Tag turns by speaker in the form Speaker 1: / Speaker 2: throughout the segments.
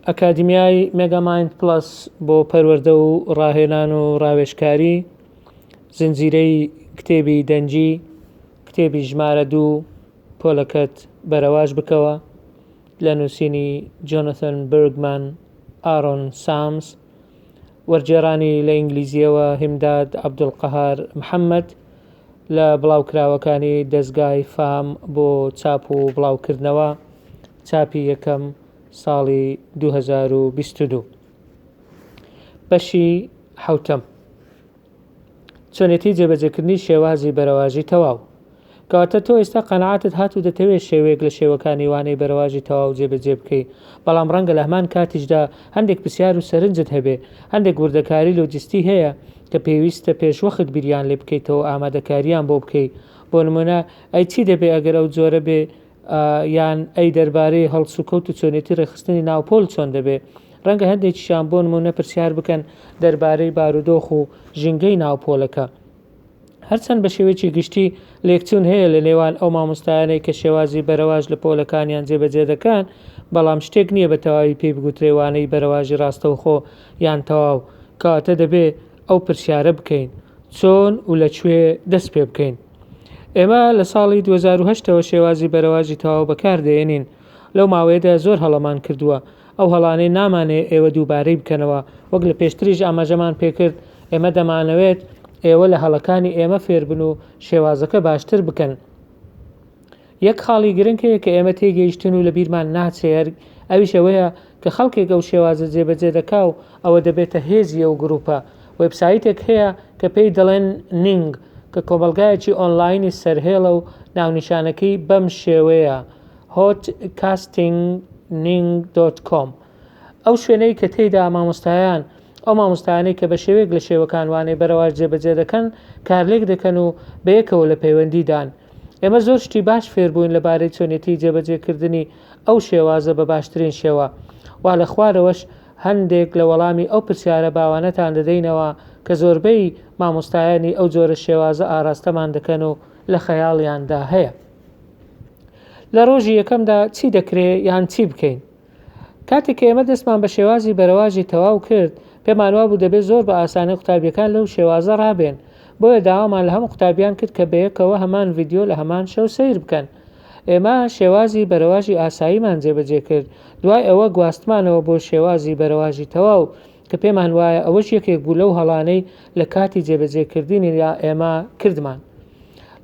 Speaker 1: ئەکادمیای مێگامایند پلس بۆ پەروەردە و ڕاهێنان و ڕاوێژکاری، زنجیرەی کتێبی دەنجی، کتێبی ژمارە 2 پۆلەکەت بەرەواژ بکەوە لە نووسینی جۆنەتان بەرگمان ئارۆن سامز، وەرجێڕانی لە ئینگلیزیەوە هیمداد عەبدولقەهار محەممەد، لە بڵاوکراوەکانی دەستگای فام بۆ چاپ و بڵاوکردنەوە، چاپی یەکەم ساڵی 2022. بەشی حەوتەم، چۆنێتی جێبەجێکردنی شێوازی بەرەواژی تەواو. کەواتە تۆ ئێستا قەنەعاتت هات و دەتەوێت شێوەیەک لە شێوەکانی وانەی بەرەواژی تەواو جێبەجێ بکەیت، بەڵام ڕەنگە لە هەمان کاتیشدا هەندێک پرسیار و سەرنجت هەبێ، هەندێک وردەکاری لۆجستی هەیە کە پێویستە پێشوەخت بیریان لێ بکەیتەوە، ئامادەکاریان بۆ بکەیت. بۆ نمونە ئەی چی دەبێ ئەگەر ئەو جۆرە بێ، یان ئەی دەربارەی هەڵسوکەوت و چۆنێتی ڕێخستنی ناوپۆل چۆن دەبێ. ڕەنگە هەندێکیشان بۆ نمونە پرسیار بکەن دەربارەی بارودۆخ و ژینگەی ناوپۆلەکە. هەرچەند بە شێوەیەکی گشتی لێکچوون هەیە لە نێوان ئەو مامۆستایانەی کە شێوازی بەرەواژ لە پۆلەکانیان جێبەجێ دەکەن، بەڵام شتێک نییە بە تەواوی پێی بگوترێوانەی بەرەواژی ڕاستەوخۆ یان تەواو. کەواتە دەبێ ئەو پرسیارە بکەین چۆن و لەکوێ دەست پێ بکەین. ئێمە لە ساڵی 2008ەوە شێوازی بەرەواژی تەواو بەکاردێنین. لەو ماوەیەدا زۆر هەڵەمان کردووە، ئەو هەڵانەی نامانێ ئێوە دووبارەی بکەنەوە. وەک لە پێشتریش ئاماژەمان پێکرد، ئێمە دەمانەوێت ئێوە لە هەڵەکانی ئێمە فێربن و شێوازەکە باشتر بکەن. یەک خاڵی گرنگ هەیە کە ئێمە تێگەیشتن و لە بیرمان ناچێت، ئەویش ئەوەیە کە خەڵکێک ئەو شێوازە جێبەجێ دەکا و ئەوە دەبێتە هێزی ئەو گروپە. وێبسایتێک هەیە کە پێی دەڵێن نینگ، کە کۆمەلگایەکی ئۆنلاینی سەرهێڵە و ناونیشانەکەی بەم شێوەیە hotcastingning.com. ئەو شوێنەی کە تێیدا مامۆستایان، ئەو مامۆستایانەی کە بە شێوەیەک لە شێوەکانوانەی بەرەواژ جێبەجێ دەکەن کارلێک دەکەن و بەیەکەوە لە پەیوەندیدان. ئێمە زۆر شتی باش فێربووین لەبارەی چۆنێتی جێبەجێکردنی ئەو شێوازە بە باشترین شێوە، وا لە خوارەوەش هەندێک لە وەڵامی ئەو پرسیارە باوانەتان دەدەینەوە کە زۆربەی مامۆستایانی ئەو جۆرە شێوازە ئاراستەمان دەکەن و لە خەیاڵیاندا هەیە. لە ڕۆژی یەکەمدا چی دەکرێت یان چی بکەین؟ کاتێک ئێمە دەستمان بە شێوازی بەرەواژی تەواو کرد، پێمان وا بوو دەبێت زۆر بە ئاسانی قوتابیەکان لەو شێوازە ڕابێن. بۆیە داوامان لە هەموو قوتابیان کرد کە بەیەکەوە هەمان ڤیدیۆ لە هەمان شەو سەیر بکەن. ئێمە شێوازی بەرەواژی ئاساییمان جێبەجێ کرد، دوای ئەوە گواستمانەوە بۆ شێوازی بەرەواژی تەواو کە پێمان وایە ئەوەش یەکێک بوو لەو هەڵانەی لە کاتی جێبەجێکردنی ئێمە کردمان.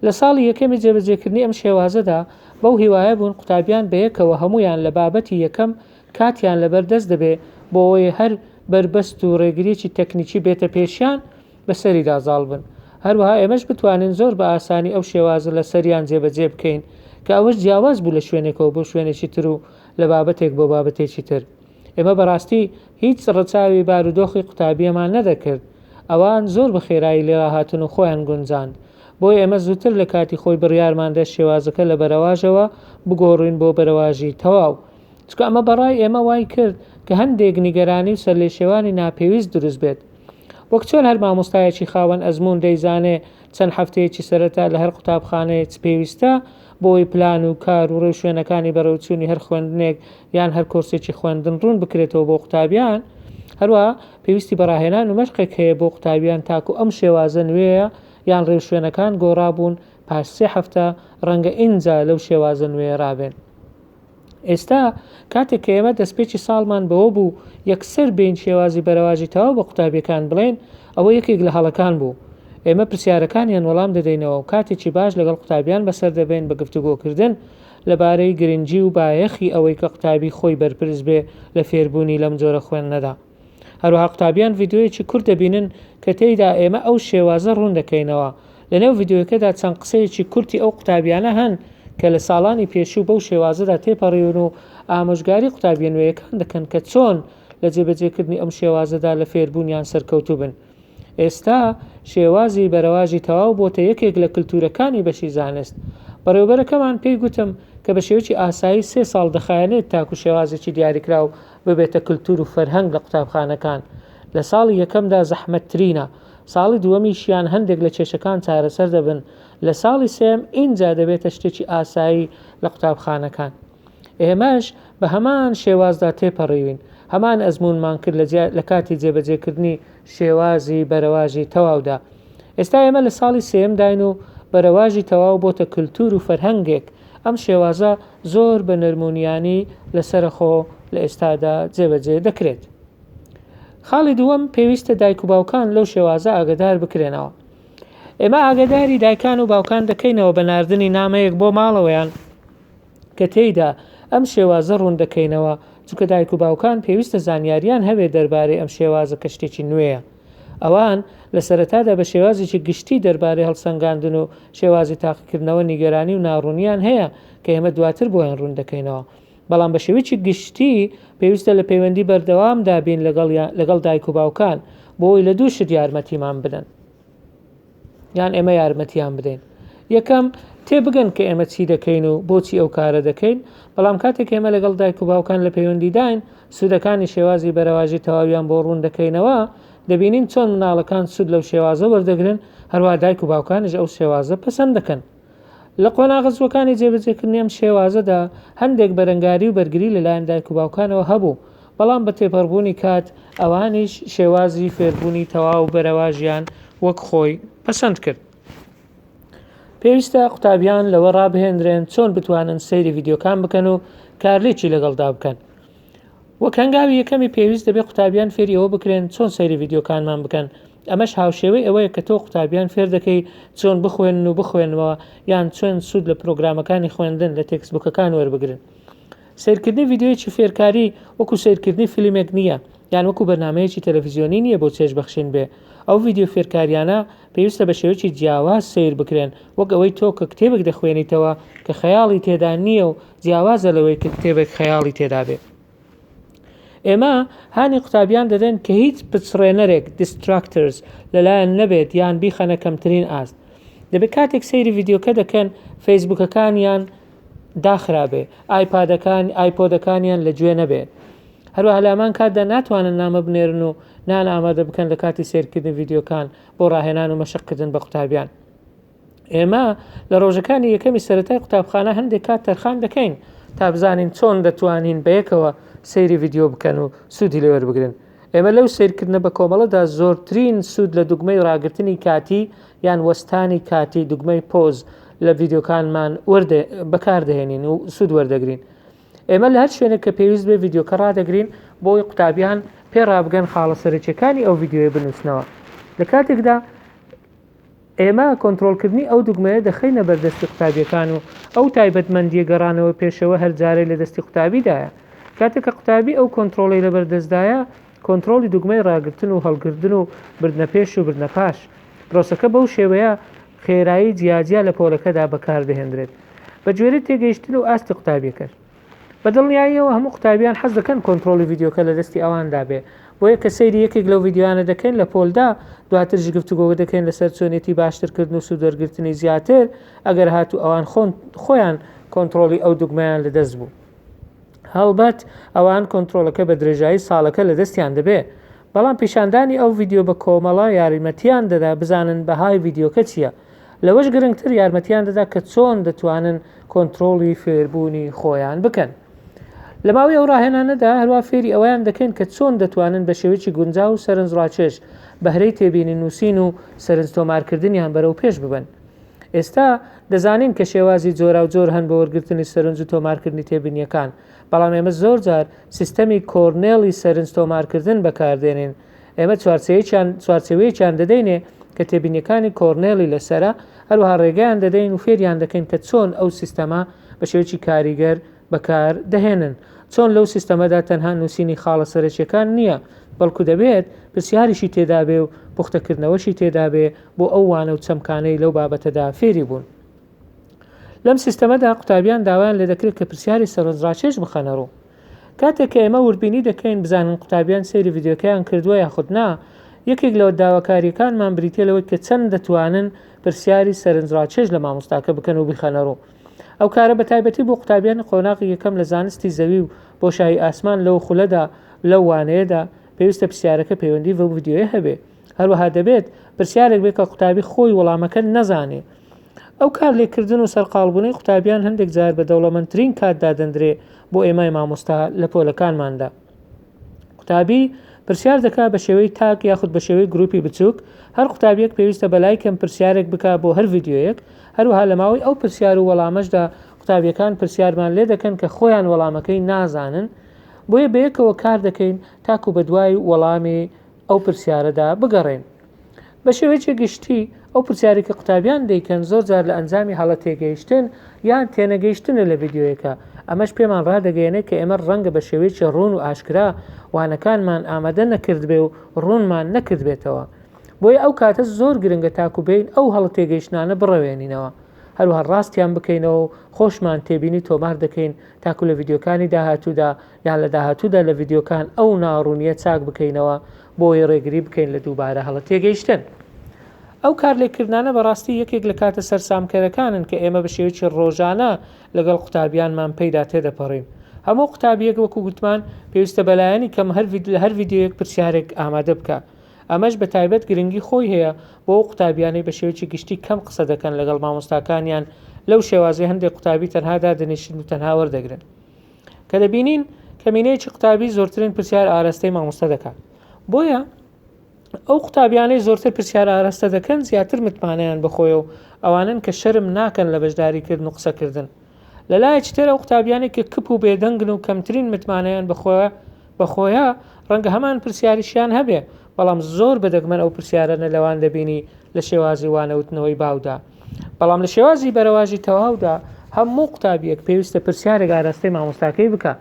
Speaker 1: لە ساڵی یەکەمی جێبەجێکردنی ئەم شێوازەدا بەو هیوایە بوون قوتابیان بەیەکەوە هەمویان لە بابەتی یەکەم کاتیان لەبەردەست دەبێ بۆ ئەوەی هەر بربەست و ڕێگریکی تەکنیکی بێتە پێشیان بەسەری دازاڵ بن. هەروەها ئێمەش بتوانین زۆر بە ئاسانی ئەو شێوازە لە سەریان جێبەجێ بکەین کە ئەوەش جیاواز بوو لە شوێنێکەوە بۆ شوێنێکی تر و لە بابەتێک بۆ بابەتێکی تر. ئێمە بەڕاستی هیچ ڕەچاوی بارودۆخی قوتابیەمان نەدەکرد، ئەوان زۆر بە خێرایی لێڕاهاتن و خۆیان گونجاند. بۆی ئێمە زووتر لە کاتی خۆی بڕیارماندا شێوازەکە لە بەرەواژەوە بگۆڕین بۆ بەرەواژی تەواو. چکە ئەمە بەڕای ئێمە وای کرد کە هەندێک نیگەرانی و سەرلێشێوانی ناپێویست دروست بێت. وەک چۆن هەر مامۆستایەکی خاوەن ئەزمون دەیزانێ چەند هەفتەیەکی سەرەتا لە هەر قوتابخانەیەک پێویستە بۆی پلان و کار و ڕێو شوێنەکانی بەرەوچوونی هەر خوێندنێک یان هەر کۆرسێکی خوێندن ڕوون بکرێتەوە بۆ قوتابیان، هەروە پێویستی بەڕاهێنان و مەشقێک هەیە بۆ قوتابیان تاکو ئەم شێوازە نوێیە یان ڕێو شوێنەکان گۆڕابوون پاش 3 هەفتە ڕەنگە ئینجا لەو شێوازە نوێ ڕابێن. ئێستا کاتێک کە ئێمە دەستپێکی ساڵمان بەوە بوو یەکسەر بین شێوازی بەرەواژی تەواو بە قوتابیەکان بڵێن، ئەوە یەکێک لە هەڵەکان بوو. ئێمە پرسیارەکانیان وەڵام دەدەینەوە و کاتێکی باش لەگەڵ قوتابیان بەسەر دەبێن بە گفتوگۆکردن لەبارەی گرنگی و بایەخی ئەوەی کە قوتابی خۆی بەرپرس بێ لە فێربوونی لەم جۆرە خوێندنەدا. هەروەها قوتابیان ڤیدیۆیەکی کورت دەبینن کە تێیدا ئێمە ئەو شێوازە ڕوون دەکەینەوە. لەنێو ڤیدیۆکەدا چەند قسەیەکی کورتی ئەو قوتابیانە هەن کە لە ساڵانی پێشوو بەو شێوازەدا تێپەڕیون و ئامۆژگاری قوتابیە نوێیەکان دەکەن کە چۆن لە جێبەجێکردنی ئەم شێوازەدا لە فێربوونیان سەرکەوتوو بن. ئێستا شێوازی بەرەواژی تەواو بۆتە یەکێک لە کللتورەکانی بەشی زانست. بەڕێوەبەرەکەمان پێی گوتم کە بە شێوەیەکی ئاسایی 3 ساڵ دەخایەنێت تاکو شێوازێکی دیاریکراو ببێتە کللتور و فەرهەنگ لە قوتابخانەکان. لە ساڵی یەکەمدا زەحمەتترینە، ساڵی دووەمیشیان هەندێک لە کێشەکان چارەسەر دەبن، لە ساڵی سێم ئینجا دەبێتە شتێکی ئاسایی لە قوتابخانەکان. ئێمەش بە هەمان شێوازدا تێپەڕیوین، هەمان ئەزمونمان کرد لە کاتی جێبەجێکردنی شێوازی بەرەواژی تەواودا. ئێستا ئێمە لە ساڵی سێم داین و بەرەواژی تەواو بۆتە کللتور و فەرهەنگێک. ئەم شێوازە زۆر بە نەرمونیانی لەسەرخۆ لە ئێستادا جێبەجێ دەکرێت. خاڵی دووەم پێویستە دایک و باوکان لەو شێوازە ئاگدار بکرێنەوە. ئێمە ئاگداری دایکان و باوکان دەکەینەوە بە ناردنی نامەیەک بۆ ماڵەوەیان کە تێیدا ئەم شێوازە ڕوون دەکەینەوە، چونکە دایک و باوکان پێویستە زانیاریان هەبێ دەربارەی ئەم شێوازە کە شتێکی نوێیە. ئەوان لە سەرەتادا بە شێوازێکی گشتی دەربارەی هەڵسەنگاندن و شێوازی تاقیکردنەوە نیگەرانی و ناڕوونیان هەیە کە ئێمە دواتر بۆیان ڕوون دەکەینەوە. بەڵام بە شێوەیەکی گشتی پێویستە لە پەیوەندی بەردەوامدا بین لەگەڵ دایک و باوکان بۆی لە دوو شت یارمەتیمان بدەن یان ئێمە یارمەتیان بدەین. یەکەم تێبگەن کە ئێمە چی دەکەین و بۆچی ئەو کارە دەکەین، بەڵام کاتێک ئێمە لەگەڵ دایک و باوکان لە پەیوەندی داین سوودەکانی شێوازی بەرەواژی تەواویان بۆ ڕوون دەکەینەوە، دەبینین چۆن مناڵەکان سوود لەو شێوازە وەردەگرن، هەروە دایک و باوکانش ئەو شێوازە پەسەند دەکەن. لە قۆناغەزوەکانی جێبەجێکردنی ئەم شێوازەدا هەندێک بەرەنگاری و بەرگری لەلایەن دایک و باوکانەوە هەبوو، بەڵام بە تێپەڕبوونی کات ئەوانیش شێوازی فێربوونی تەواو بەرەواژیان وەک خۆی پەسەند کرد. پێویستە قوتابیان لەوە ڕابهێنرێن چۆن بتوانن سەیری ڤیدیۆکان بکەن و کارلێکی لەگەڵدا بکەن. وەک هەنگاوی یەکەمی پێویست دەبێت قوتابیان فێری ئەوە بکرێن چۆن سەیری ڤیدیۆکانمان بکەن. ئەمەش هاوشێوەی ئەوەیە کە تۆ قوتابیان فێر دەکەی چۆن بخوێن و بخوێنەوە یان چۆن سوود لە پرۆگرامەکانی خوێندن لە تێکسبوکەکان وەربگرن. سیرکردنی ڤیدیۆیەکی فێرکاری وەکو سیرکردنی فیلمێک نییە، یان وەکو بەرنامەیەکی تەلەڤیزیۆنی نییە بۆ چێژبەخشین بێ. ئەو ڤیدیۆ فێرکاریانە پێویستە بە شێوەیەکی جیاواز سیر بکرێن، وەک ئەوەی تۆ کە کتێبێک دەخوێنیتەوە کە خەیاڵی تێدا نییە و جیاوازە لەوەی کە کتێبێک خەیاڵی تێدا بێ. ئێمە هانی قوتابیان دەدەن کە هیچ پچڕێنەرێک دیستراکترز لەلایەن نەبێت یان بیخەنە کەمترین ئاست. دەبێت کاتێک سەیری ڤیدیۆکە دەکەن فەیسبوکەکانیان داخرابێ، ئایپۆدەکانیان لەگوێ نەبێت. هەروەها لە هەمان کاتدا ناتوانن نامە بنێرن و نان ئامادە بکەن لە کاتی سیرکردن ڤیدیۆکان بۆ ڕاهێنان و مەشقکردن بە قوتابیان. ئێمە لە ڕۆژەکانی یەکەمی سەرەتای قوتابخانە هەندێک کات تەرخان دەکەین تا بزانین چۆن دەتوانین بەیەکەوە سەیری ڤیدیۆ بکەن و سوودی لێ وەربگرن. ئێمە لەو سیرکردنە بە کۆمەڵەدا زۆرترین سوود لە دوگمەی ڕاگررتنی کاتی یان وەستانی کاتی دوگمەی پۆز لە ڤیدیۆکانمان بەکاردەهێنین و سوود وەردەگرین. ئێمە لە هەر شوێنێک کە پێویست بێ ڤیدیۆکە ڕدەگرین بۆی قوتابیان پێڕابگەن خاڵە سەرچەکانی ئەو ڤیدیۆیە بنووسنەوە. لە کاتێکدا ئێمە کۆنتترۆلکردنی ئەو دوگمەیە دەخینە بەردەستی قوتابیەکان و ئەو تایبەتمەندیە گەڕانەوە پێشەوە هەر جارێ لە دەستی قوتابیدایە. کاتێک کە قوتابی ئەو کۆنتترۆلی لە بەردەستدایە کۆنتترۆلی دوگمەی ڕاگرتن و هەڵگردن و بردنە پێش و بردنە پاش پرۆسەکە بەو شێوەیە خێرایی جیاجیا لە پۆلەکەدا بەکاردەهێنرێت بە گوێرە تێگەیشتن و ئاستی قوتابیەکەش. بەدڵنیاییەوە هەموو قوتابیان حەز دەکەن کۆنتترۆلی ڤیدیۆکە لە دەستی ئەواندا بێ، بۆیە کە سەیری یەکێک لەو ڤیدیۆیانە دەکەین لە پۆلدا دواتر گفتوگۆ دەکەین لەسەر چۆنێتی باشترکردن و سوودوەرگرتنی زیاتر ئەگەر هاتوو ئەوان خۆیان کۆنتترۆلی ئەو دوگمەیان لەدەست بوو. هەڵبەت ئەوان کۆنتترۆلەکە بە درێژایی ساڵەکە لە دەستیان دەبێ، بەڵام پیشاندانی ئەو ڤیدیۆ بە کۆمەڵە یارمەتیان دەدا بزانن بەهای ڤیدیۆکە چییە. لەوەش گرنگتر یارمەتیان دەدا کە چۆن دەتوانن کۆنتترۆلی فێربوونی خۆیان بکەن. لە ماوەی ئەو ڕاهێنانەدا هەروە فێری ئەویان دەکەین کە چۆن دەتوانن بە شێوەیەکی گونجاو و سەرنجڕاکێش بەهرەی تێبینی نووسین و سەرنج تۆمارکردنیان بەرەو پێش ببن. ئێستا دەزانین کە شێوازی جۆرا و جۆر هەن بە وەرگرتنی سەرنج و تۆمارکردنی تێبینیەکان، بەڵام ئێمە زۆر جار سیستەمی کۆرنێڵی سەرنج تۆمارکردن بەکاردێنین. ئێمە چوارچێوەیەکیان دەدەینێ کە تێبینیەکانی کۆرنێڵی لەسرە، هەروەها ڕێگەیان دەدەین و فێریان دەکەین کە چۆن ئەو سیستەما بە شێوەیەکی کاریگەر بەکار دەهێنن. چۆن لەو سیستەمەدا تەنها نووسینی خاڵە سەرچیەکان نییە، بەڵکو دەبێت پرسیاریشی تێدا بێ و پوختەکردنەوەشی تێدا بێ بۆ ئەو وانە و چەمکانەی لەو بابەتەدا فێری بوون. لەم سیستەمەدا قوتابیان داوایان لێ دەکرێت کە پرسیاری سەرنجڕاکێش بخەنەڕوو. کاتێک کە ئێمە وربینی دەکەین بزانن قوتابیان سەیری ڤیدیۆکەیان کردووە یاخود نا، یەکێک لەوە داواکاریەکانمان بریتە لەوەی کە چەند دەتوانن پرسیاری سەرنجڕاکێش لە مامۆستاکە بکەن و بخەنەڕوو. ئەو کارە بە تایبەتی بۆ قوتابیانی قۆناغی یەکەم لە زانستی زەوی و بۆشایی ئاسمان لەو خولەدا لەو وانەیەدا پێویستە پرسیارەکە پەیوەندی بە ڤیدیۆیە هەبێ. هەروەها دەبێت پرسیارێک بێت کە قوتابی خۆی وەڵامەکە نەزانێ. ئەو کار لێکردن و سەرقاڵبوونەی قوتابیان هەندێک جار بە دەوڵەمەندترین کاتدا دەندرێ بۆ ئێمای مامۆستا لە پۆلەکانماندا. قوتابی پرسیار دەکات بە شێوەی تاک یاخود بە شێوەی گروپی بچووک هەر قوتابیەک پێویستە بەلای کەم پرسیارێک بکە بۆ هەر ڤیددیۆیەک هەروها لە ماوەی ئەو پرسیار و وەڵامەشدا قوتابیەکان پرسیارمان لێ دەکەن کە خۆیان وەڵامەکەی نازانن بۆیە بەیەکەوە کار دەکەین تاکو بە دوای وەڵامی ئەو پرسیارەدا بگەڕێن بە شێوەیەکی گشتی ئەو پرسیاری کە قوتابیان دەیکەن زۆر جار لە ئەنجامی هەڵە تێگەیشتن یان تێنەگەیشتنە لە ڤیددیۆیەکە ئەمەش پێمان ڕادەگەیەنێت کە ئێمە ڕەنگە بە شێوەیەکی ڕوون و ئاشکرا وانەکانمان ئامادە نەکرد بێ و ڕوونمان نەکرد بێتەوە بۆیە ئەو کاتە زۆر گرنگە تاکو بین ئەو هەڵە تێگەیشتانە بڕەوێنینەوە هەروها ڕاستیان بکەینەوە و خۆشمان تێبینی تۆمار دەکەین تاکو لە ڤیددیۆکانی داهاتوودا یان لە داهاتوودا لە ڤیددیۆکان ئەو ناڕوونیە چاک بکەینەوە بۆی ڕێگری بکەین لە دووبارە هەڵە تێگەیشتن ئەو کارلێکردانە بەڕاستی یەکێک لە کاتە سەرسامکەرەکانن کە ئێمە بە شێوەیەکی ڕۆژانە لەگەڵ قوتابیانمان پەیدا تێدەپەڕین هەموو قوتابیەک وەکو گوتمان پێویستە بەلایەنی کەم لە هەر ڤیددیۆیەک پرسیارێک ئامادە بکە ئەمەش بە تایبەت گرنگی خۆی هەیە بۆ قوتابیانەی بە شێوەیەکی گشتی کەم قسە دەکەن لەگەڵ مامۆستاکانیان لەو شێوازەی هەندێک قوتابی تەنها دادەنیشن و تەنها وەردەگرن کە دەبینین کەمینەیەکی قوتابی زۆرترین پرسیار ئاراستەی مامۆستا دەکات بۆیە ئەو قوتابیانەی زۆرتر پرسیار ئاراستە دەکەن زیاتر متمانەیان بخۆیە و ئەوانن کە شەرم ناکەن لە بەشداریکردن و قسەکردن لەلایەکی تر ئەو قوتابیانێک کە کپ و بێدەنگن و کەمترین متمانەیان بەخۆیە ڕەنگە هەمان پرسیاریشیان هەبێ بەڵام زۆر بەدەگمەن ئەو پرسیارانە لەوان دەبینی لە شێوازی وانەوتنەوەی باودا بەڵام لە شێوازی بەرەواژی تەواودا هەموو قوتابیەک پێویستە پرسیارێک ئاراستەی مامۆستاکەی بکە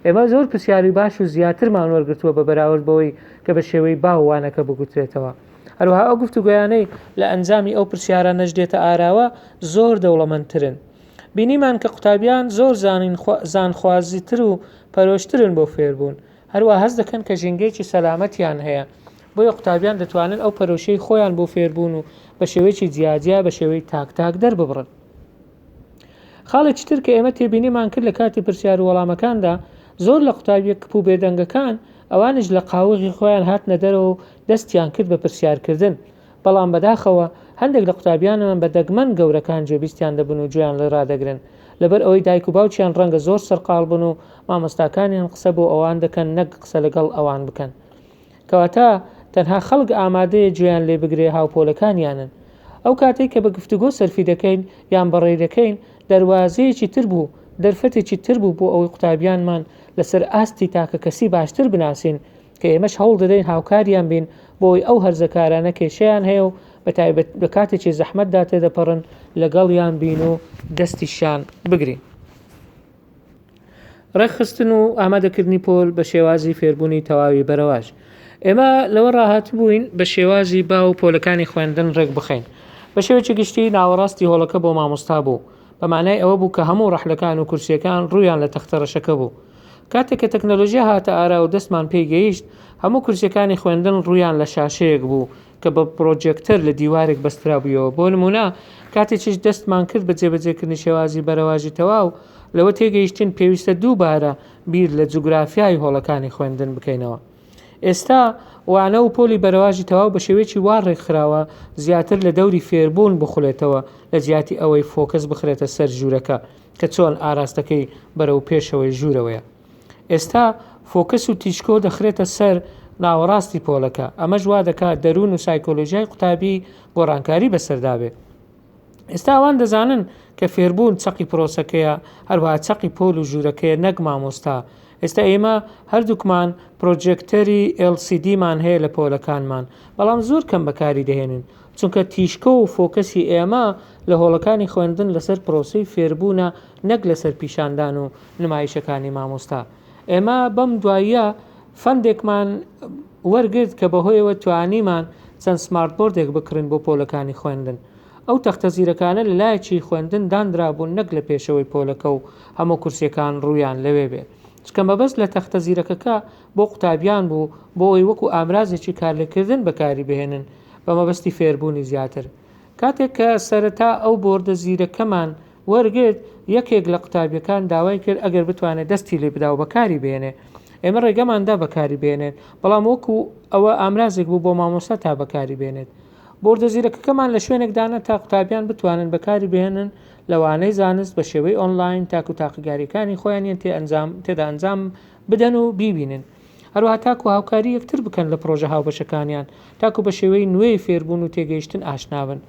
Speaker 1: ئێمە زۆر پرسیاری باش و زیاترمان وەرگرتووە بە بەراورد بەوەی کە بە شێوەی باوانەکە بگوترێتەوە هەروها ئەو گفتوگویانەی لە ئەنجامی ئەو پرسیارە نەژدێتە ئاراوە زۆر دەوڵەمەندترن بینیمان کە قوتابیان زۆر زانخوازی تر و پەرۆشترن بۆ فێربوون هەروە هەست دەکەن کە ژینگەیەکی سەلامەتیان هەیە بۆیە قوتابیان دەتوانن ئەو پەرۆشەی خۆیان بۆ فێربوون و بە شێوەیەکی جیاجیا بە شێوەی تاک دەرببڕن خاڵێکی تر کە ئێمە تێبینیمان کرد لە کاتی پرسیار و وەڵامەکاندا زۆر لە قوتابیە کپ و بێدەنگەکان ئەوانش لە قاوەغی خۆیان هاتنە دەرەوە و دەستیان کرد بە پرسیارکردن بەڵام بەداخەوە هەندێک لە قوتابیانمان بە دەگمەن گەورەکان جێبیستیان دەبن و گوێیان لە ڕادەگرن لەبەر ئەوەی دایک و باوچیان ڕەنگە زۆر سەرقاڵ بن و مامۆستاکانیان قسە بۆ ئەوان دەکەن نەک قسە لەگەڵ ئەوان بکەن کەواتە تەنها خەڵک ئامادەیە گوێیان لێ بگرێ هاوپۆلەکانیانن ئەو کاتێک کە بە گفتوگۆ سەرفی دەکەین یان بەڕێ دەکەین دەواازەیەکی تر بوو دەرفەتێکی تر بوو بۆ ئەوەی قوتابیانمان لەسەر ئاستی تاکە کەسی باشتر بناسین کە ئێمەش هەوڵ دەدەین هاوکاریان بین بۆی ئەو هەرزەکارانە کێشەیان هەیە و بە تایبەت بە کاتێکی زەحمەتدا تێدەپەڕن لەگەڵیان بین و دەستیشان بگرین ڕێکخستن و ئامادەکردنی پۆل بە شێوازی فێربوونی تەواوی بەرەواژ ئێمە لەوە ڕاهات بووین بە شێوازی با و پۆلەکانی خوێندن ڕێک بخەین بە شێوەیەکی گشتی ناوەڕاستی هۆڵەکە بۆ مامۆستا بوو بەمانای ئەوە بوو کە هەموو ڕەحلەکان و کورسیەکان ڕوویان لە تەختە ڕەشەکە بوو کاتێک کە تەکنەلۆژیا هاتە ئارا و دەستمان پێی گەیشت هەموو کورسیەکانی خوێندن ڕوویان لە شاشەیەک بوو کە بە پرۆجێکتەر لە دیوارێک بەسترا بوویەوە بۆ نمونە کاتێکیش دەستمان کرد بە جێبەجێکردنی شێوازی بەرەواژی تەواو لەوە تێگەیشتن پێویستە دووبارە بیر لە جوگرافیای هۆڵەکانی خوێندن بکەینەوە ئێستا وانە و پۆلی بەرەواژی تەواو بە شێوەیەکی وا ڕێکخراوە زیاتر لە دەوری فێربوون بخولێتەوە لە جیاتی ئەوەی فۆکەس بخرێتە سەر ژوورەکە کە چۆن ئاراستەکەی بەرەو پێشەوەی ژوورەوەیە ئێستا فۆکەس و تیشکۆ دەخرێتە سەر ناوەڕاستی پۆلەکە ئەمە وا دەکات دەروون و سایکۆلۆژیای قوتابی گۆڕانکاری بەسەردابێت ئێستا ئەوان دەزانن کە فێربوون چەقی پرۆسەکەیە هەروەها چەقی پۆل و ژوورەکەیە نەک مامۆستا ئێستا ئێمە هەردووکمان پرۆجێکتەری LCDمان هەیە لە پۆلەکانمان بەڵام زۆر کەم بەکاری دەهێنن چونکە تیشکۆ و فۆکەسی ئێمە لە هۆڵەکانی خوێندن لەسەر پرۆسەی فێربوونە نەک لەسەر پیشاندان و نمایشەکانی مامۆستا ئێمە بەم دواییە فەندێکمان وەرگرت کە بەهۆیەوە توانیمان چەند سمارت بۆردێک بکڕین بۆ پۆلەکانی خوێندن ئەو تەختە زیرەکانە لە لایەکی خوێندن دانرابوون نەک لە پێشەوەی پۆلەکە و هەموو کورسیەکان ڕوویان لەوێ بێت چکە مەبەست لە تەختە زیرەکەکە بۆ قوتابیان بوو بۆ ئەوی وەکو ئامرازێکی کارلێکردن بەکاری بهێنن بە مەبەستی فێربوونی زیاتر کاتێک کە سەرەتا ئەو بۆردە زیرەکەمان وەرگرت یەکێک لە قوتابیەکان داوای کرد ئەگەر بتوانێت دەستی لێ بدا و بەکاری بێنێ ئێمە ڕێگەماندا بەکاری بێنێت بەڵام وەکو ئەوە ئامرازێک بوو بۆ مامۆستا تا بەکاری بێنێت بۆردە زیرەکەکەمان لە شوێنێکدانە تا قوتابیان بتوانن بەکاری بهێنن لەوانەی زانست بە شێوەی ئۆنلاین تاکو تاقیگاریەکانی خۆیان تێدا ئەنجام بدەن و بیبینن هەروەها تاکو هاوکاری یەکتر بکەن لە پرۆژە هاوبەشەکانیان تاکو بە شێوەی نوێی فێربوون و تێگەیشتن ئاشنابن.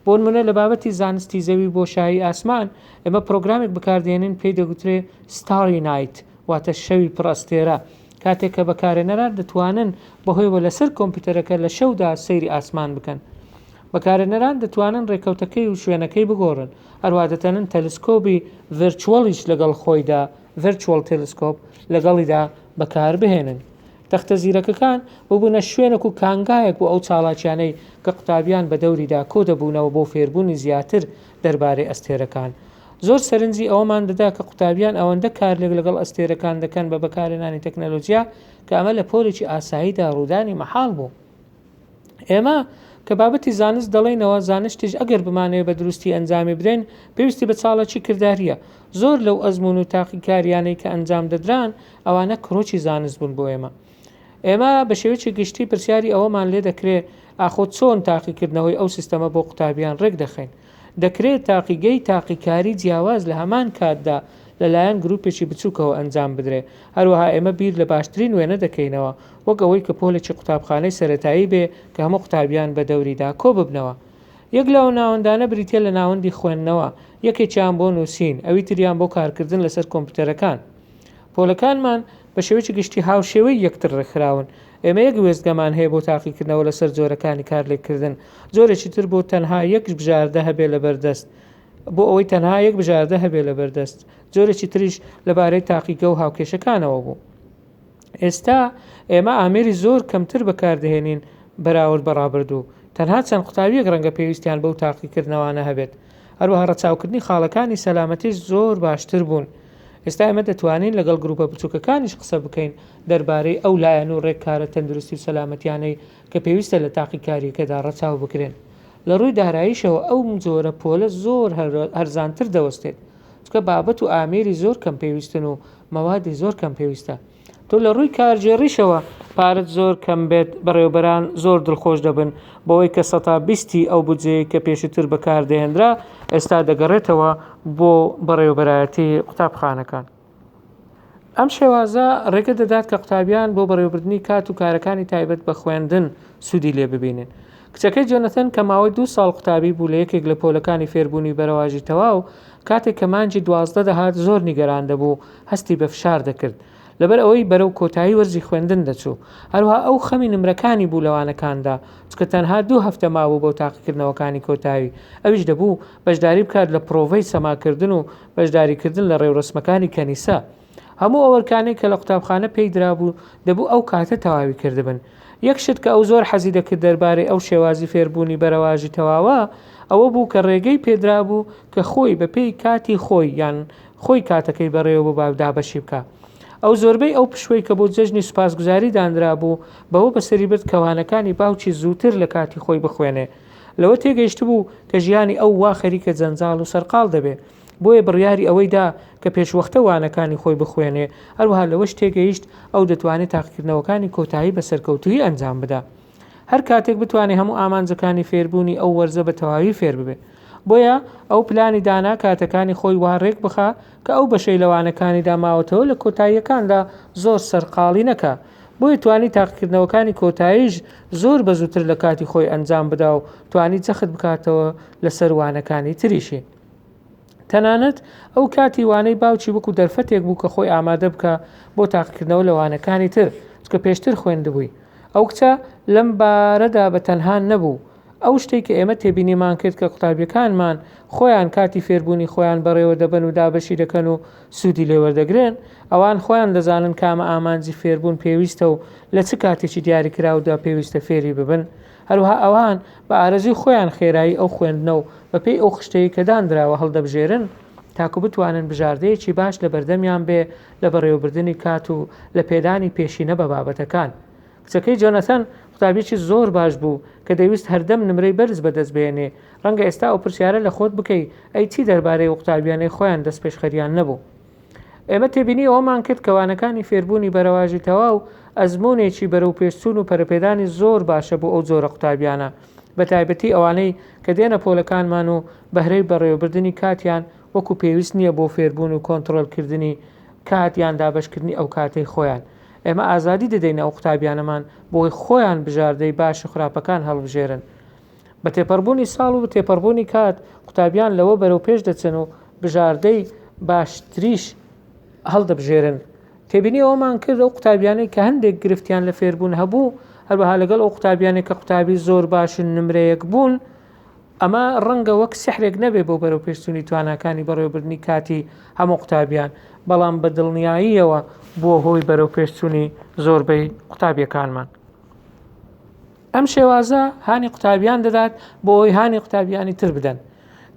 Speaker 1: بۆ نمونە لە بابەتی زانستی زەوی بۆ شایی ئاسمان ئێمە پرۆگرامێک بەکاردێنین پێی دەگوترێ ستاری نایت واتە شەوی پڕەستێرە کاتێک کە بەکارهێنەران دەتوانن بەهۆیەوە لەسەر کۆمپیوتەرەکە لە شەودا سەیری ئاسمان بکەن. بەکارهێنەران دەتوانن ڕێکەوتەکەی و شوێنەکەی بگۆڕن هەروە دەتەنن تەلسکۆبی ڤێرچوەڵیش لەگەڵ خۆیدا ڤێرچوەڵ تێلسکۆپ لەگەڵیدا بەکار بهێنن. تەختە زیرەکەکان ببوونە شوێنێک و کانگایەک بۆ ئەو چاڵاکیانەی کە قوتابیان بە دەوریدا کۆ دەبوونەوە بۆ فێربوونی زیاتر دەربارەی ئەستێرەکان. زۆر سەرنجی ئەوەمان دەدا کە قوتابیان ئەوەندە کارلێک لەگەڵ ئەستێرەکان دەکەن بە بەکارهێنانی تەکنەلۆجیا کە ئەمە لە پۆلێکی ئاساییدا ڕوودانی مەحاڵ بوو. ئێمە کە بابەتی زانست دەڵێنەوە زانشتیش ئەگەر بمانەوە بە دروستی ئەنجامی بدەین پێویستی بە چاڵەکی کرداریە. زۆر لەو ئەزمون و تاقیکاریانەی کە ئەنجام دەدران ئەوانە کڕۆکی زانست بوون بۆ ئێمە بە شێوەیەکی گشتی پرسیاری ئەوەمان لێ دەکرێت ئاخۆ چۆن تاقیکردنەوەی ئەو سیستەمە بۆ قوتابیان ڕێک دەخەین. دەکرێت تاقیگەی تاقیکاری جیاواز لە هەمان کاتدا لەلایەن گروپێکی بچووکەوە ئەنجام بدرێ. هەروەها ئێمە بیر لە باشترین وێنە دەکەینەوە وەک ئەوەی کە پۆلێکی قوتابخانەی سەرەتایی بێ کە هەموو قوتابیان بە دەوریدا کۆ ببنەوە. یەک لەو ناوەندانە بریتە لە ناوەندی خوێندنەوە یەکێکیان بۆ نووسین ئەوی تریان بۆ کارکردن لەسەر کۆمپیوتەرەکان. پۆلەکانمان بە شێوەیەکی گشتی هاوشێوەی یەکتر ڕێکخراون. ئێمە یەک وێستگەمان هەیە بۆ تاقیکردنەوە لەسەر جۆرەکانی کارلێککردن جۆرێکی تر بۆ تەنها یەک بژاردە هەبێ لە بەردەست بۆ ئەوەی تەنها یەک بژاردە هەبێ لە بەردەست جۆرێکی تریش لەبارەی تاقیکە و هاوکێشەکانەوە بوو. ئێستا ئێمە ئامێری زۆر کەمتر بەکاردەهێنین بەراورد بەڕابردوو تەنها چەند قوتابیەک ڕەنگە پێویستیان بەو تاقیکردنەوەوانە هەبێت. هەروەها ڕەچاوکردنی خاڵەکانی سەلامەتیش زۆر باشتر بوون. ئێستا ئێمە دەتوانین لەگەڵ گروپە بچووکەکانیش قسە بکەین دەربارەی ئەو لایەن و ڕێککارە تەندروستی و سەلامەتیانەی کە پێویستە لە تاقیکاریەکەدا ڕەچاو بکرێن. لە ڕووی داراییشەوە ئەو جۆرە پۆلە زۆر هەرزانتر دەوەستێت چکە بابەت و ئامێری زۆر کەم پێویستن و مەوادی زۆر کەم پێویستە. تۆ لە ڕووی کارژێڕیشەوە پارەت زۆر کەم بێت بەڕێوەبەران زۆر دڵخۆش دەبن بۆەوەی کە 120 ئەو بودجەیە کە پێشتر بەکاردەهێنرا ئێستا دەگەڕێتەوە بۆ بەڕێوەبەرایەتی قوتابخانەکان. ئەم شێوازە ڕێگە دەدات کە قوتابیان بۆ بەڕێوەبردننی کات و کارەکانی تایبەت بە خوێندن سوودی لێ ببینن. کچەکەی جۆنەتەن کە ماوەی 2 ساڵ قوتابی بوو لە یەکێک لە پۆلەکانی فێربوونی بەرەواژی تەواو کاتێک کە مانجی 12 دەهات زۆر نیگەران دەبوو هەستی بە فشار دەکرد لەبەر ئەوەی بەرەو کۆتایی وەرزی خوێندن دەچوو. هەروها ئەو خەمی نمرەکانی بوو لەوانەکاندا چکە تەنها 2 هەفتە مابوو بۆ تاقیکردنەوەکانی کۆتایی ئەویش دەبوو بەشداری بکات لە پرۆڤەی سەماکردن و بەشداریکردن لە ڕێوڕسمەکانی کەنیسە. هەموو ئەوەرکانەی کە لە قوتابخانە پێی درابوو دەبوو ئەو کاتە تەواوی کردبن. یەک شت کە ئەو زۆر حەزی دەکرد دەربارەی ئەو شێوازی فێربوونی بەرەواژی تەواوە ئەوە بوو کە ڕێگەی پێدرا بوو کە خۆی بەپێی کاتی خۆی یان خۆی کاتەکەی بەڕێوە بۆ دابەشی بکە. ئەو زۆربەی ئەو پشوەی کە بۆ جەژنی سوپاسگوزاری دانرا بوو بەوە بەسەری برد کەوانەکانی باوکی زووتر لە کاتی خۆی بخوێنێ. لەوە تێگەیشت بوو کە ژیانی ئەو وا خەریکە جەنجاڵ و سەرقاڵ دەبێ بۆیە بڕیاری ئەوەیدا کە پێشوەختە وانەکانی خۆی بخوێنێ. هەروەها لەوەش تێگەیشت ئەو دەتوانێت تاقیکردنەوەکانی کۆتایی بە سەرکەوتوی ئەنجام بدا هەر کاتێک بتوانێت هەموو ئامانجەکانی فێربوونی ئەو وەرزە بە تەواوی فێر ببێ. بۆیە ئەو پلانی دانا کاتەکانی خۆی وارێک بخە کە ئەو بەشەی لەوانەکانی داماوەتەوە لە کۆتاییەکاندا زۆر سەرقاڵی نەکە بۆیە توانی تاقیکردنەوەکانی کۆتاییش زۆر بە زووتر لە کاتی خۆی ئەنجام بدا و توانی جەخت بکاتەوە لەسەر وانەکانی تریشی. تەنانەت ئەو کاتی وانەی باوکی وەکو دەرفەتێک بوو کە خۆی ئامادە بکە بۆ تاقیکردنەوە لەوانەکانی تر چکە پێشتر خوێندبووی. ئەو کچە لەم بارەدا بە تەنها نەبوو. ئەو شتێک کە ئێمە تێبینیمان کرد کە قوتابیەکانمان خۆیان کاتی فێربوونی خۆیان بەڕێوە دەبن و دابەشی دەکەن و سوودی لێوەردەگرێن ئەوان خۆیان دەزانن کامە ئامانجی فێربوون پێویستە و لە چ کاتێکی دیاریکراودا پێویستە فێری ببن. هەروها ئەوان بە ئارەزوی خۆیان خێرایی ئەو خوێندنە و بەپێی ئەو خشتەیە کە دانراوە هەڵدەبژێرن تاکو بتوانن بژاردەیەکی باش لە بەردەمیان بێ لە بەڕێوەبردننی کات و لە پێدانی پێشینە بە بابەتەکان. کچەکەی جۆنەتەن قوتابیەکی زۆر باش بوو کە دەویست هەردەم نمرەی بەرز بەدەست بێنێ. ڕەنگە ئێستا ئەو پرسیارە لە خۆت بکەی ئەی چی دەربارەی قوتابیانەی خۆیان دەست پێشخەریان نەبوو. ئێمە تێبینی ئەومان کرد کەوانەکانی فێربوونی بەرەواژی تەواو ئەزمونێکی بەرەو پێشچوون و پەرەپێدانی زۆر باشە بۆ ئەو جۆرە قوتابیانە بە تایبەتی ئەوانەی کە دێنە پۆلەکانمان و بەهرەی بەڕێوەبردننی کاتیان وەکو پێویست نییە بۆ فێربوون و کۆنتڕۆلکردنی کات یان دابشکردنی ئەو کاتەی خۆیان. ئێمە ئازادی دەدەین ئەو قوتابیانەمان بۆی خۆیان بژاردەی باش خراپەکان هەڵبژێرن. بە تێپەڕبوونی ساڵ و بە تێپەڕبوونی کات قوتابیان لەوە بەرەو پێش دەچن و بژاردەی باشتریش هەڵدەبژێرن. تێبینی ئەومان کرد ئەو قوتابیانەی کە هەندێک گرفتیان لە فێربوون هەبوو هەروەها لەگەڵ ئەو قوتابیانێک کە قوتابی زۆر باشن نمرەیەک بوون، ئەمە ڕەنگە وەک سحرێک نەبێ بۆ بەرەو پێشچوونی تواناکانی بەڕێوەبردننی کاتی هەموو قوتابیان، بەڵام بە دڵنیاییەوە بۆ هۆی بەرەو پێشچوونی زۆربەی قوتابیەکانمان. ئەم شێوازە هانی قوتابیان دەدات بۆ ئەوی هانی قوتابیانی تر بدەن.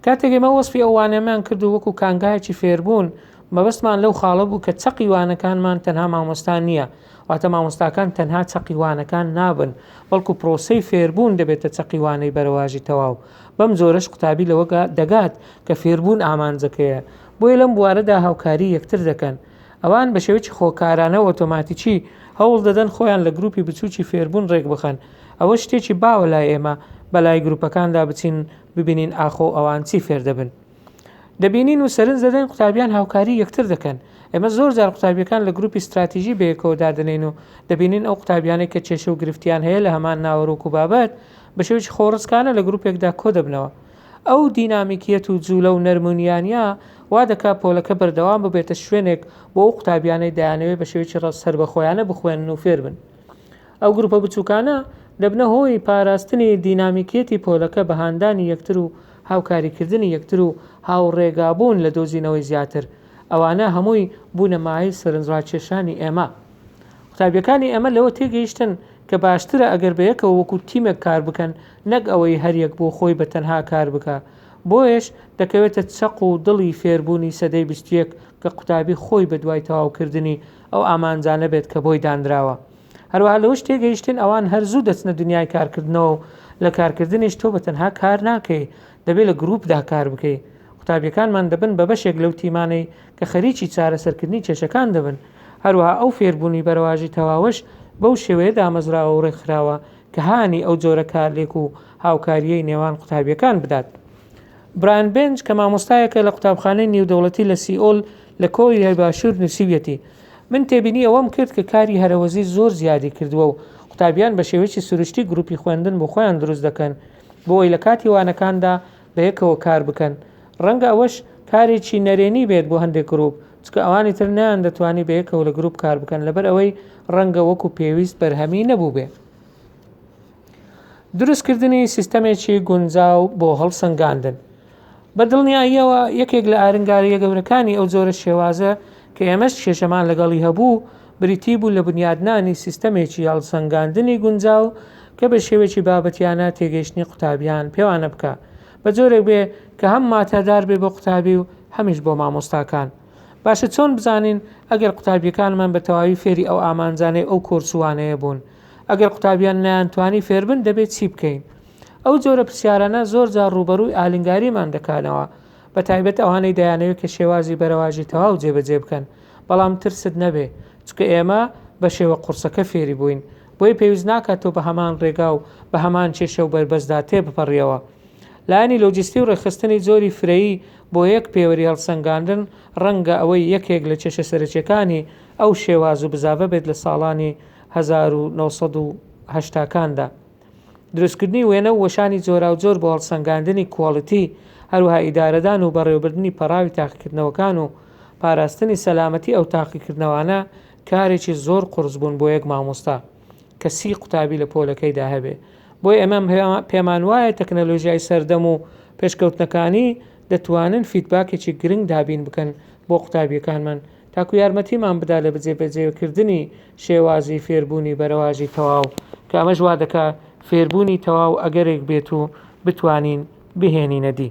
Speaker 1: کاتێک ئێمە وەسفی ئەوانەمان کرد و وەکو کانگایەکی فێربوون، مەبەستمان لەو خاڵە بوو کە چەقیوانەکانمان تەنها مامۆستان نییە، واتە مامۆستاکان تەنها چەقیوانەکان نابن، بەڵکو پرۆسەی فێربوون دەبێتە چەقیوانەی بەرەواژی تەواو. بەم جۆرەش قوتابی لەوە دەگات کە فێربوون ئامانجەکەیە. بۆیە لەم بوارەدا هاوکاری یەکتر دەکەن. ئەوان بە شێوەیەکی خۆکارانە ئۆتۆماتیکی هەوڵ دەدەن خۆیان لە گروپی بچووکی فێربوون ڕێک بخەن. ئەوە شتێکی باوە لای ئێمە بەلای گروپەکاندا بچین ببینین ئاخۆ ئەوان چی فێر دەبن. دەبینین و سەرنج دەدەین قوتابیان هاوکاری یەکتر دەکەن. ئێمە زۆر جار قوتابیەکان لە گروپی استراتیژی بەیەکەوە دادنین و دەبینین ئەو قوتابیانێک کە کێشە و گرفتیان هەیە لە هەمان ناوەڕۆک و بابەت بە شێوەیەکی خۆڕسکانە لە گروپێکدا کۆ دەبنەوە. ئەو دینامیکیەت و جوولە و نەرمونیانیا وا دەکات پۆلەکە بەردەوام ببێتە شوێنێک بۆ ئەو قوتابیانەی دەیانەوێت بە شێوەیەکی سەربەخۆیانە بخوێنن و فێر بن. ئەو گروپە بچووکانە دەبنە هۆی پاراستنی دینامیکیەتی پۆلەکە بە هاندانی یەکتر و هاوکاریکردنی یەکتر و هاوڕێگابوون لە دۆزینەوەی زیاتر. ئەوانە هەمووی بوونەمای سەرنجڕاکێشانی ئێمە. قوتابیەکانی ئێمە لەوە تێگەیشتن کە باشترە ئەگەر بەیەکەوە وەکو تیمێک کار بکەن، نەک ئەوەی هەریەک بۆ خۆی بە تەنها کار بکە. بۆیش دەکەوێتە چەق و دڵی فێربوونی سەدەی 21 کە قوتابی خۆی بە دوای تەواوکردنی ئەو ئامانجانە بێت کە بۆی دانراوە. هەروەها لەوەش تێگەیشتن ئەوان هەرزوو دەچنە دنیای کارکردنەوە و لە کارکردنیش تۆ بە تەنها کار ناکەی، دەبێت لە گروپدا کار بکەی. قوتابیەکانمان دەبن بە بەشێک لەو تیمانەی کە خەریکی چارەسەرکردنی کێشەکان دەبن. هەروەها ئەو فێربوونی بەرەواژی تەواوش بەو شێوەیە دامەزراوە و ڕێکخراوە کە هانی ئەو جۆرە کارلێک و هاوکاریەی نێوان قوتابیەکان بدات. برایان بێنج کە مامۆستایەکە لە قوتابخانەی نێودەوڵەتی لە سیئۆل لە کۆریای باشوور نووسیویەتی، من تێبینی ئەوەم کرد کە کاری هەرەوەزی زۆر زیادی کردووە و قوتابیان بە شێوەیەکی سروشتی گروپی خوێندن بۆ خۆیان دروست دەکەن بۆ ئەوەی لە کاتی وانەکاندا بەیەکەوە کار بکەن. ڕەنگە ئەوەش کارێکی نەرێنی بێت بۆ هەندێک گروپ، چکە ئەوانی تر نیان دەتوانی بەیەکەوە لە گروپ کار بکەن لەبەر ئەوەی ڕەنگە وەکو پێویست بەرهەمی نەبوو بێ. دروستکردنی سیستەمێکی گونجاو بۆ هەڵسەنگاندن. بە دڵنیاییەوە یەکێک لە ئارنگاریە گەورەکانی ئەو جۆرە شێوازە کە ئێمەش کێشەمان لەگەڵی هەبوو بریتی بوو لە بنیادنانی سیستەمێکی هەڵسەنگاندنی گونجاو کە بە شێوێکی بابەتیانە تێگەیشتنی قوتابیان پێوانە بکە، بە جۆرێک بێ کە هەم ماتەدار بێ بۆ قوتابی و هەمیش بۆ مامۆستاکان. باشە چۆن بزانین ئەگەر قوتابیەکانمان بە تەواوی فێری ئەو ئامانجانەی ئەو کۆرسوانەیە بوون؟ ئەگەر قوتابیان نەیانتوانی فێربن دەبێت چی بکەین؟ ئەو جۆرە پرسیارانە زۆر جار ڕوبەڕووی ئالنگاریمان دەکاتەوە، بە تایبەت ئەوانەی دەیانەوێت کە شێوازی بەرەواژی تەواو جێبەجێ بکەن، بەڵام ترست نەبێ، چکە ئێمە بە شێوە قورسەکە فێری بووین، بۆی پێویست ناکات تۆ بە هەمان ڕێگا و بە هەمان کێشە و بەربەسدا تێبپەڕیەوە. لایەنی لۆجیستی و ڕێخستنی زۆری فرەیی بۆ یەک پێوەری هەڵسەنگاندن ڕەنگە ئەوەی یەکێک لە کێشە سەرەکیەکانی ئەو شێواز و بزاڤە بێت لە ساڵانی 1980کاندا. دروستکردنی وێنە و وەشانی جۆرا و جۆر بۆ هەڵسەنگاندنی کوواڵیتی، هەروها ئیدارەدان و بەڕێوەبردننی پەراوی تاقیکردنەوەکان و پاراستنی سەلامەتی ئەو تاقیکردنەوانە کارێکی زۆر قورس بوون بۆ یەک مامۆستا کە 30 قوتابی لە پۆلەکەیدا هەبێ. بۆی ئەمە پێمان وایە تەکنەلۆژیای سەردەم و پێشکەوتنەکانی دەتوانن فیدباکێکی گرنگ دابین بکەن بۆ قوتابیەکانمان تاکو یارمەتیمان بدا لە بەجێبەجێکردنی شێوازی فێربوونی بەرەواژی تەواو، کە ئەمەش وا دەکات فێربوونی تەواو ئەگەرێک بێت و بتوانین بهێنینە دی.